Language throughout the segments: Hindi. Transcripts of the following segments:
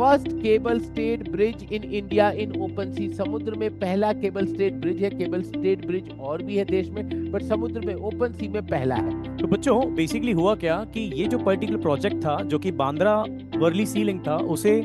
First cable stayed bridge in India in open sea. समुद्र में पहला केबल स्टेड ब्रिज है। केबल स्टेड ब्रिज और भी है देश में, पर समुद्र में ओपन सी में पहला है। तो बच्चों बेसिकली हुआ क्या कि ये जो पर्टिकुलर प्रोजेक्ट था जो कि बांद्रा वर्ली सी लिंक था उसे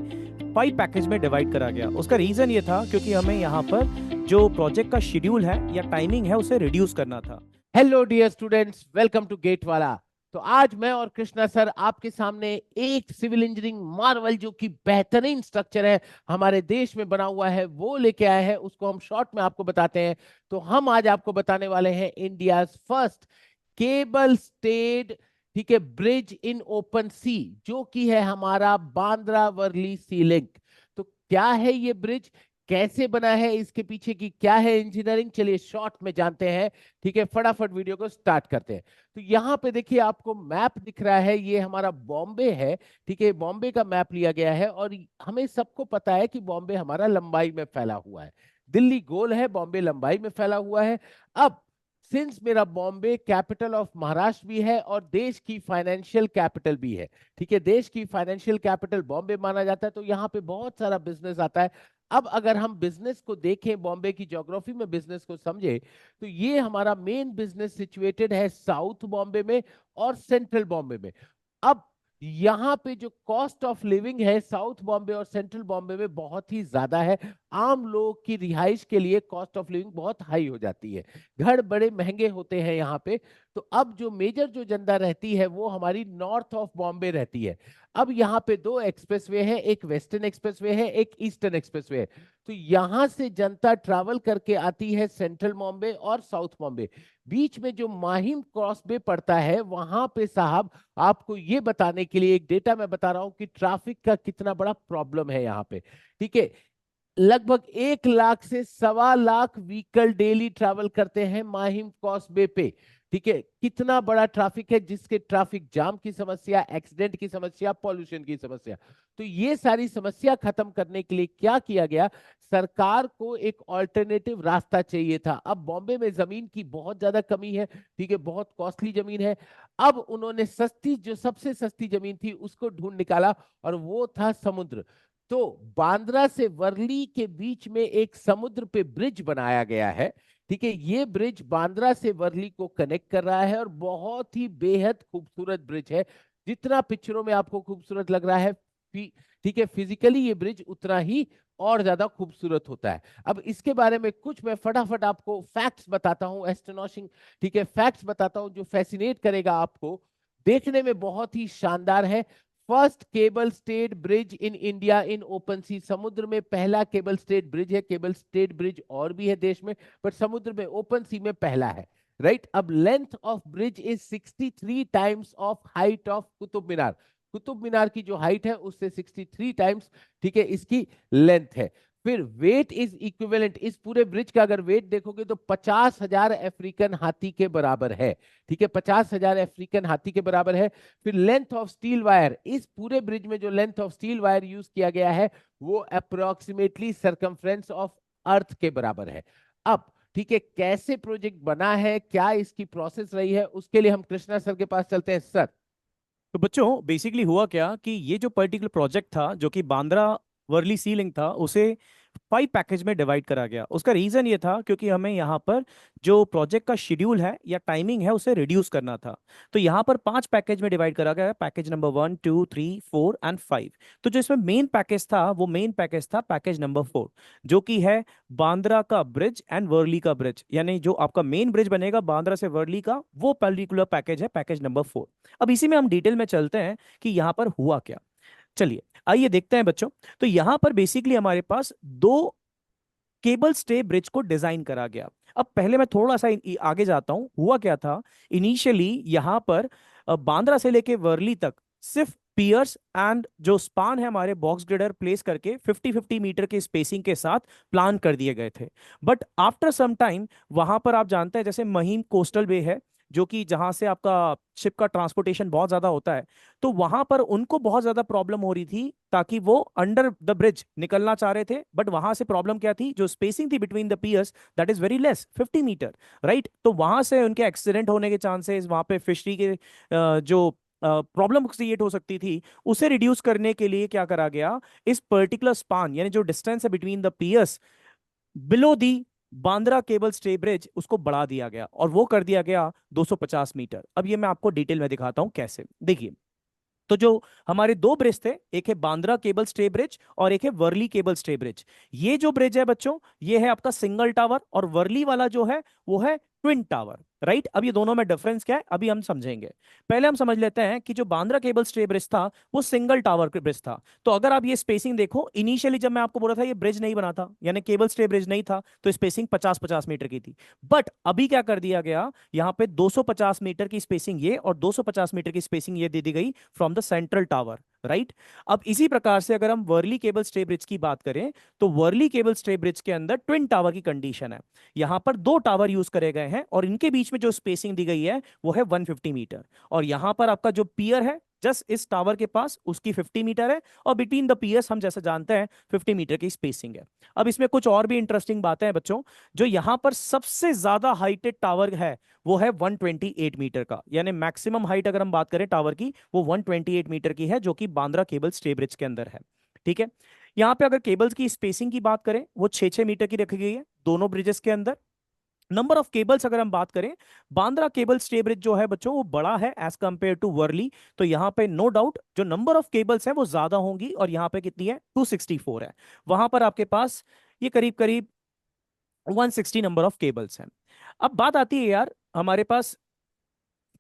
5 पैकेज में डिवाइड करा गया। उसका रीजन ये था क्योंकि हमें यहाँ पर जो प्रोजेक्ट का शेड्यूल है या टाइमिंग है उसे रिड्यूस करना था। Hello dear students, welcome to GATE वाला। तो आज मैं और कृष्णा सर आपके सामने एक सिविल इंजीनियरिंग मार्वल जो कि बेहतरीन स्ट्रक्चर है, हमारे देश में बना हुआ है, वो लेके आए हैं। उसको हम शॉर्ट में आपको बताते हैं। तो हम आज आपको बताने वाले हैं इंडिया फर्स्ट केबल स्टेड, ठीक है, ब्रिज इन ओपन सी, जो कि है हमारा बांद्रा वर्ली सी लिंक। तो क्या है ये ब्रिज, कैसे बना है, इसके पीछे की क्या है इंजीनियरिंग, चलिए शॉर्ट में जानते हैं। ठीक है, फटाफट वीडियो को स्टार्ट करते हैं। तो यहाँ पे देखिए आपको मैप दिख रहा है, ये हमारा बॉम्बे है। ठीक है, बॉम्बे का मैप लिया गया है और हमें सबको पता है कि बॉम्बे हमारा लंबाई में फैला हुआ है। दिल्ली गोल है, बॉम्बे लंबाई में फैला हुआ है। अब सिंस मेरा बॉम्बे कैपिटल ऑफ महाराष्ट्र भी है और देश की फाइनेंशियल कैपिटल भी है, ठीक है, देश की फाइनेंशियल कैपिटल बॉम्बे माना जाता है, तो यहाँ पे बहुत सारा बिजनेस आता है। अब अगर हम बिजनेस को देखें, बॉम्बे की ज्योग्राफी में बिजनेस को समझे, तो ये हमारा मेन बिजनेस सिचुएटेड है साउथ बॉम्बे में और सेंट्रल बॉम्बे में। अब यहाँ पे जो कॉस्ट ऑफ लिविंग है साउथ बॉम्बे और सेंट्रल बॉम्बे में बहुत ही ज्यादा है। आम लोगों की रिहाइश के लिए कॉस्ट ऑफ लिविंग बहुत हाई हो जाती है, घर बड़े महंगे होते हैं यहाँ पे। तो अब जो मेजर जो जनता रहती है वो हमारी नॉर्थ ऑफ बॉम्बे रहती है। अब यहाँ पे दो एक्सप्रेसवे है, एक वेस्टर्न एक्सप्रेसवे है, एक ईस्टर्न एक्सप्रेसवे है। तो यहाँ से जनता ट्रैवल करके आती है सेंट्रल बॉम्बे और साउथ बॉम्बे। बीच में जो माहिम क्रॉसवे पड़ता है वहां पे साहब, आपको ये बताने के लिए एक डेटा मैं बता रहा हूं कि ट्रैफिक का कितना बड़ा प्रॉब्लम है यहाँ पे। ठीक है, लगभग 1 लाख से 1.25 लाख व्हीकल डेली ट्रैवल करते हैं माहिम कॉसवे पे। ठीक है, कितना बड़ा ट्रैफिक है, जिसके ट्रैफिक जाम की समस्या, एक्सीडेंट की समस्या, पॉल्यूशन की समस्या। तो ये सारी समस्या खत्म करने के लिए क्या किया गया, सरकार को एक ऑल्टरनेटिव रास्ता चाहिए था। अब बॉम्बे में जमीन की बहुत ज्यादा कमी है, ठीक है, बहुत कॉस्टली जमीन है। अब उन्होंने सस्ती, जो सबसे सस्ती जमीन थी उसको ढूंढ निकाला और वो था समुद्र। तो बांद्रा से वर्ली के बीच में एक समुद्र पे ब्रिज बनाया गया है। ठीक है, ये ब्रिज बांद्रा से वर्ली को कनेक्ट कर रहा है और बहुत ही बेहद खूबसूरत ब्रिज है। जितना पिक्चरों में आपको खूबसूरत लग रहा है, ठीक है, फिजिकली ये ब्रिज उतना ही और ज्यादा खूबसूरत होता है। अब इसके बारे में कुछ मैं फटाफट आपको फैक्ट्स बताता हूं, एस्टोनिशिंग, ठीक है, फैक्ट्स बताता हूं जो फैसिनेट करेगा आपको, देखने में बहुत ही शानदार है। First cable stayed bridge in India in open sea. समुद्र में पहला केबल स्टेड ब्रिज है। केबल स्टेड ब्रिज और भी है देश में, पर समुद्र में ओपन सी में पहला है। राइट, अब length of bridge is 63 times of height of Qutub Minar. Qutub Minar की जो हाइट है उससे 63 टाइम्स, ठीक है, इसकी लेंथ है। फिर वेट इज इक्विवेलेंट, इस पूरे ब्रिज का अगर वेट देखोगे तो 50,000 अफ्रीकन हाथी के बराबर है। ठीक है, 50,000 अफ्रीकन हाथी के बराबर है। फिर लेंथ ऑफ स्टील वायर, इस पूरे ब्रिज में जो length of steel wire use किया गया है वो अप्रोक्सीमेटली सरकमफ्रेंस ऑफ अर्थ के बराबर है। अब ठीक है, कैसे प्रोजेक्ट बना है, क्या इसकी प्रोसेस रही है, उसके लिए हम कृष्णा सर के पास चलते हैं। सर। तो बच्चों बेसिकली हुआ क्या कि ये जो पर्टिकुलर प्रोजेक्ट था जो कि बांद्रा वर्ली सी लिंक था उसे 5 पैकेज में डिवाइड करा गया। उसका रीजन ये था क्योंकि हमें यहाँ पर जो प्रोजेक्ट का शेड्यूल है या टाइमिंग है उसे रिड्यूस करना था। तो यहाँ पर 5 पैकेज में डिवाइड करा गया, पैकेज नंबर 1, 2, 3, 4 एंड 5। तो जो इसमें मेन पैकेज था वो मेन पैकेज था पैकेज नंबर 4, जो कि है बांद्रा का ब्रिज एंड वर्ली का ब्रिज, यानी जो आपका मेन ब्रिज बनेगा बांद्रा से वर्ली का, वो पर्टिकुलर पैकेज है पैकेज नंबर 4। अब इसी में हम डिटेल में चलते हैं कि यहाँ पर हुआ क्या। चलिए आइए देखते हैं बच्चों। तो यहाँ पर बेसिकली हमारे पास दो केबल स्टे ब्रिज को डिजाइन करा गया। अब पहले मैं थोड़ा सा आगे जाता हूं। हुआ क्या था, इनिशियली यहाँ पर बांद्रा से लेके वर्ली तक सिर्फ पियर्स एंड जो स्पान है हमारे बॉक्स ग्रेडर प्लेस करके 50-50 मीटर के स्पेसिंग के साथ प्लान कर दिए गए थे। बट आफ्टर सम टाइम वहां पर आप जानते हैं जैसे महिम कोस्टल वे है जो कि जहां से आपका शिप का ट्रांसपोर्टेशन बहुत ज्यादा होता है, तो वहां पर उनको बहुत ज्यादा प्रॉब्लम हो रही थी ताकि वो अंडर द ब्रिज निकलना चाह रहे थे। बट वहां से प्रॉब्लम क्या थी, जो स्पेसिंग थी between the piers that is very less 50 metre, right. तो वहां से उनके एक्सीडेंट होने के चांसेस, वहां पे फिशरी के जो प्रॉब्लम क्रिएट हो सकती थी, उसे रिड्यूस करने के लिए क्या करा गया, इस पर्टिकुलर स्पान यानी जो डिस्टेंस है between the piers below the Bandra cable stay bridge, उसको बढ़ा दिया गया और वो कर दिया गया 250 मीटर। अब ये मैं आपको डिटेल में दिखाता हूं कैसे। देखिए, तो जो हमारे दो ब्रिज थे, एक है बांद्रा केबल स्टे ब्रिज और एक है वर्ली केबल स्टे ब्रिज। ये जो ब्रिज है बच्चों, ये है आपका सिंगल टावर, और वर्ली वाला जो है वो है ट्विन टावर। राइट, अब ये दोनों में डिफरेंस क्या है अभी हम समझेंगे। पहले हम समझ लेते हैं कि जो बांद्रा केबल स्टे ब्रिज था वो सिंगल टावर ब्रिज था। तो अगर आप ये स्पेसिंग देखो, इनिशियली जब मैं आपको बोला था ये ब्रिज नहीं बना था, यानी केबल स्टे ब्रिज नहीं था, तो स्पेसिंग 50-50 मीटर की थी। बट अभी क्या कर दिया गया, यहाँ पे 250 मीटर की स्पेसिंग ये और 250 मीटर की स्पेसिंग ये दे दी गई from the central tower. Right, अब इसी प्रकार से अगर हम वर्ली केबल स्टे ब्रिज की बात करें, तो वर्ली केबल स्टे ब्रिज के अंदर ट्विन टावर की कंडीशन है। यहां पर दो टावर यूज करे गए हैं और इनके बीच में जो स्पेसिंग दी गई है वो है 150 मीटर। और यहां पर आपका जो पियर है जस्ट इस टावर के पास, उसकी 50 मीटर है, और बिटवीन द पियर्स हम जैसे जानते हैं 50 मीटर की स्पेसिंग है। अब इसमें कुछ और भी इंटरेस्टिंग बातें हैं बच्चों। जो यहां पर सबसे ज्यादा हाइटेड टावर है वो है 128 मीटर का, यानी मैक्सिमम हाइट अगर हम बात करें टावर की, वो 128 मीटर की है, जो कि बांद्रा केबल स्टे ब्रिज के अंदर है। ठीक है, यहाँ पे अगर केबल्स की स्पेसिंग की बात करें, वो 6-6 मीटर की रखी गई है दोनों ब्रिजेस के अंदर। नंबर ऑफ केबल्स अगर हम बात करें, बांद्रा केबल स्टे ब्रिज जो है बच्चों वो बड़ा है एज कंपेयर टू वर्ली, तो यहाँ पे नो डाउट जो नंबर ऑफ केबल्स है वो ज्यादा होंगी, और यहाँ पे कितनी है, 264 है। वहां पर आपके पास ये करीब करीब 160 नंबर ऑफ केबल्स हैं। अब बात आती है यार हमारे पास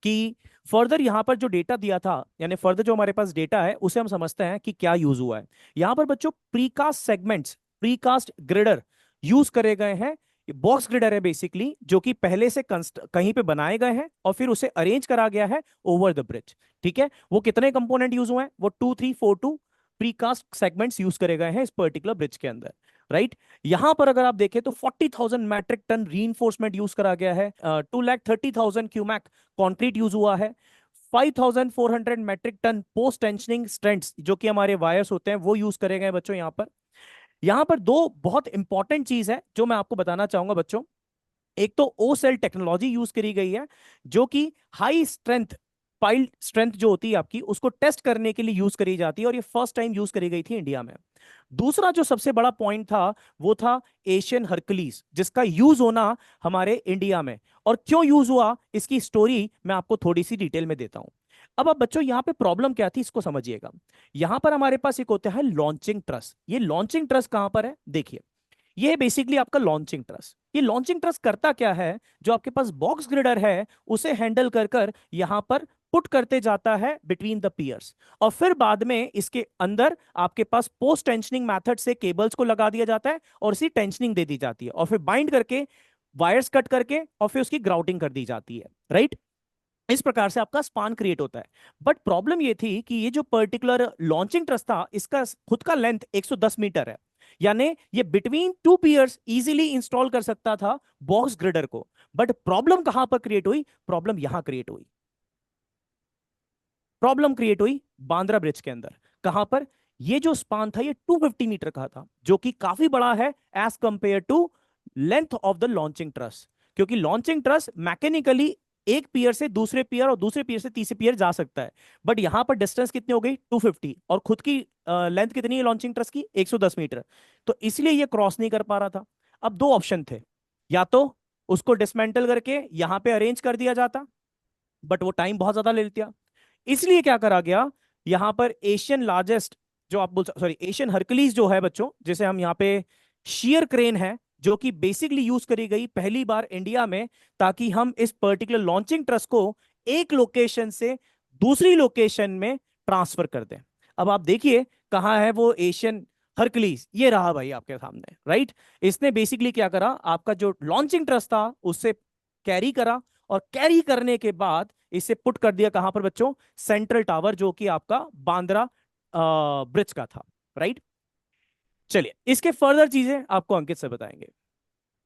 कि फर्दर यहां पर जो डेटा दिया था, यानी फर्दर जो हमारे पास डेटा है उसे हम समझते हैं कि क्या यूज हुआ है। यहां पर बच्चों precast segments, precast girder use करे गए हैं। बॉक्स ग्रिडर है बेसिकली, जो कि पहले से कहीं पे बनाए गए हैं और फिर उसे अरेंज करा गया है ओवर द ब्रिज। ठीक है, वो कितने कंपोनेंट यूज हुए हैं, वो 2342 प्रीकास्ट सेगमेंट्स यूज करे गए हैं इस पर्टिकुलर ब्रिज के अंदर। राइट, यहां पर अगर आप देखें तो 40,000 मैट्रिक टन रीइंफोर्समेंट यूज करा गया है, 2,30,000 क्यूमैक कंक्रीट यूज हुआ है, 5,400 मैट्रिक टन पोस्ट टेंशनिंग स्ट्रेंट्स जो कि हमारे वायर्स होते हैं वो यूज करे गए बच्चों। यहां पर दो बहुत इंपॉर्टेंट चीज है जो मैं आपको बताना चाहूंगा बच्चों। एक तो ओ सेल टेक्नोलॉजी यूज करी गई है, जो कि हाई स्ट्रेंथ पाइल स्ट्रेंथ जो होती है आपकी, उसको टेस्ट करने के लिए यूज करी जाती है, और ये फर्स्ट टाइम यूज करी गई थी इंडिया में। दूसरा जो सबसे बड़ा पॉइंट था वो था एशियन हरकुलीज, जिसका यूज होना हमारे इंडिया में, और क्यों यूज हुआ इसकी स्टोरी मैं आपको थोड़ी सी डिटेल में देता हूं। अब बच्चों यहाँ पे प्रॉब्लम क्या थी इसको समझिएगा। यहां पर हमारे पास एक होता है लॉन्चिंग ट्रस। ये लॉन्चिंग ट्रस कहां पर है, देखिए, ये है बेसिकली आपका लॉन्चिंग ट्रस। ये लॉन्चिंग ट्रस करता क्या है, जो आपके पास बॉक्स ग्रिडर है उसे हैंडल कर कर यहां पर पुट करते जाता है बिटवीन द पियर्स, और फिर बाद में इसके अंदर आपके पास पोस्ट टेंशनिंग मेथड से केबल्स को लगा दिया जाता है और इसी टेंशनिंग दे दी जाती है, और फिर बाइंड करके वायर्स कट करके और फिर उसकी ग्राउटिंग कर दी जाती है। राइट, इस प्रकार से आपका स्पान क्रिएट होता है। बट प्रॉब्लम ये थी कि ये जो पर्टिकुलर लॉन्चिंग ट्रस था, इसका खुद का लेंथ 110 मीटर है, यानी ये between two piers easily install कर सकता था बॉक्स ग्रिडर को। बट प्रॉब्लम कहां पर क्रिएट हुई, प्रॉब्लम यहां क्रिएट हुई, प्रॉब्लम क्रिएट हुई बांद्रा ब्रिज के अंदर। कहां पर, ये जो स्पान था ये 250 मीटर का था, जो कि काफी बड़ा है as compare to length of the launching truss, क्योंकि लॉन्चिंग ट्रस मैकेनिकली एक पियर से दूसरे पियर और दूसरे पियर से तीसरे पियर जा सकता है। बट यहां पर डिस्टेंस कितनी हो गई, 250, और खुद की लेंथ कितनी है लॉन्चिंग ट्रस की, 110 मीटर। तो इसलिए ये क्रॉस नहीं कर पा रहा था। अब दो ऑप्शन थे, या तो उसको डिसमेंटल करके यहां पे अरेंज कर दिया जाता, बट वो टाइम बहुत ज्यादा ले लेता। इसलिए क्या करा गया, यहां पर एशियन लार्जेस्ट, जो आप बोल सॉरी एशियन हरकुलीज जो है बच्चों, जिसे हम यहाँ पे शियर क्रेन है, जो कि बेसिकली यूज करी गई पहली बार इंडिया में, ताकि हम इस पर्टिकुलर लॉन्चिंग ट्रस्ट को एक लोकेशन से दूसरी लोकेशन में ट्रांसफर कर दें। अब आप देखिए कहाँ है वो एशियन हरकुलीज, ये रहा भाई आपके सामने। राइट, इसने बेसिकली क्या करा, आपका जो लॉन्चिंग ट्रस्ट था उससे कैरी करा, और कैरी करने के बाद इसे पुट कर दिया कहां पर बच्चों, सेंट्रल टावर, जो कि आपका बांद्रा ब्रिज का था। राइट, चलिए इसके फर्दर चीजें आपको अंकित से बताएंगे।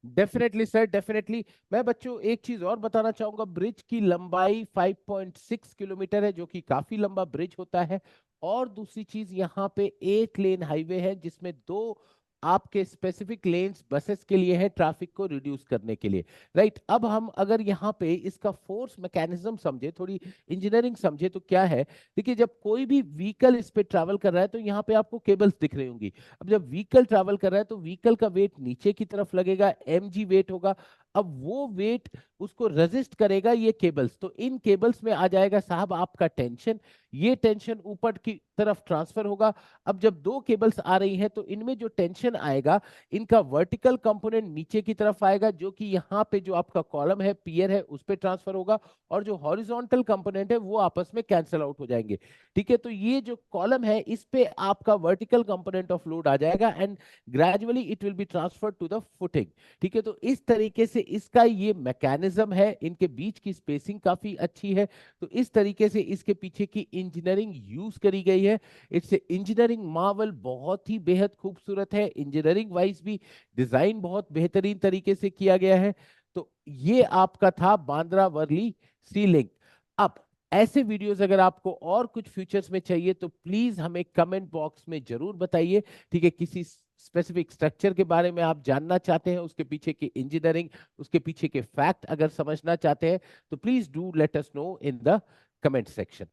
Definitely sir, definitely. मैं बच्चों एक चीज और बताना चाहूंगा, ब्रिज की लंबाई 5.6 किलोमीटर है, जो कि काफी लंबा ब्रिज होता है। और दूसरी चीज, यहाँ पे 8 लेन हाईवे है जिसमें दो आपके स्पेसिफिक लेन्स बसेस के लिए है, ट्रैफिक को रिड्यूस करने के लिए, राइट। अब हम अगर यहाँ पे इसका फोर्स मैकेनिज्म समझे, थोड़ी इंजीनियरिंग समझे, तो क्या है, देखिए जब कोई भी व्हीकल इस पे ट्रैवल कर रहा है तो यहाँ पे आपको केबल्स दिख रही होंगी। अब जब व्हीकल ट्रैवल कर रहा है तो व्हीकल का वेट नीचे की तरफ लगेगा, mg वेट होगा। अब वो वेट उसको रेजिस्ट करेगा ये केबल्स, तो इन केबल्स में आ जाएगा साहब आपका टेंशन, ये टेंशन ऊपर की तरफ ट्रांसफर होगा। अब जब दो केबल्स आ रही हैं तो इनमें जो टेंशन आएगा, इनका वर्टिकल कंपोनेंट नीचे की तरफ आएगा, जो कि यहाँ पे जो आपका कॉलम है, पियर है, उस पे ट्रांसफर होगा, और जो हॉरिजॉन्टल कंपोनेंट है वो आपस में कैंसल आउट हो जाएंगे। ठीक है, तो ये जो कॉलम है इस पे आपका वर्टिकल कंपोनेंट ऑफ लोड आ जाएगा and gradually it will be transferred to the footing. ठीक है, तो इस तरीके से इसका ये मैकेनिज्म है, इनके बीच की स्पेसिंग काफी अच्छी है। तो इस तरीके से इसके पीछे की इंजीनियरिंग यूज करी गई है। इट्स इंजीनियरिंग मार्वल, बहुत ही बेहद खूबसूरत है, इंजीनियरिंग वाइज भी डिजाइन बहुत बेहतरीन तरीके से किया गया है। तो ये आपका था बांद्रा वर्ली सी लिंक। अब ऐसे वीडियोस अगर आपको और कुछ फ्यूचर्स में चाहिए तो प्लीज हमें कमेंट बॉक्स में जरूर बताइए। ठीक है, किसी स्पेसिफिक स्ट्रक्चर के बारे में आप जानना चाहते हैं, उसके पीछे की इंजीनियरिंग, उसके पीछे के फैक्ट अगर समझना चाहते हैं, तो please do let us know in the comment section.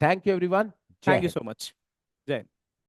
Thank you everyone. जय thank you Hind. So much. जय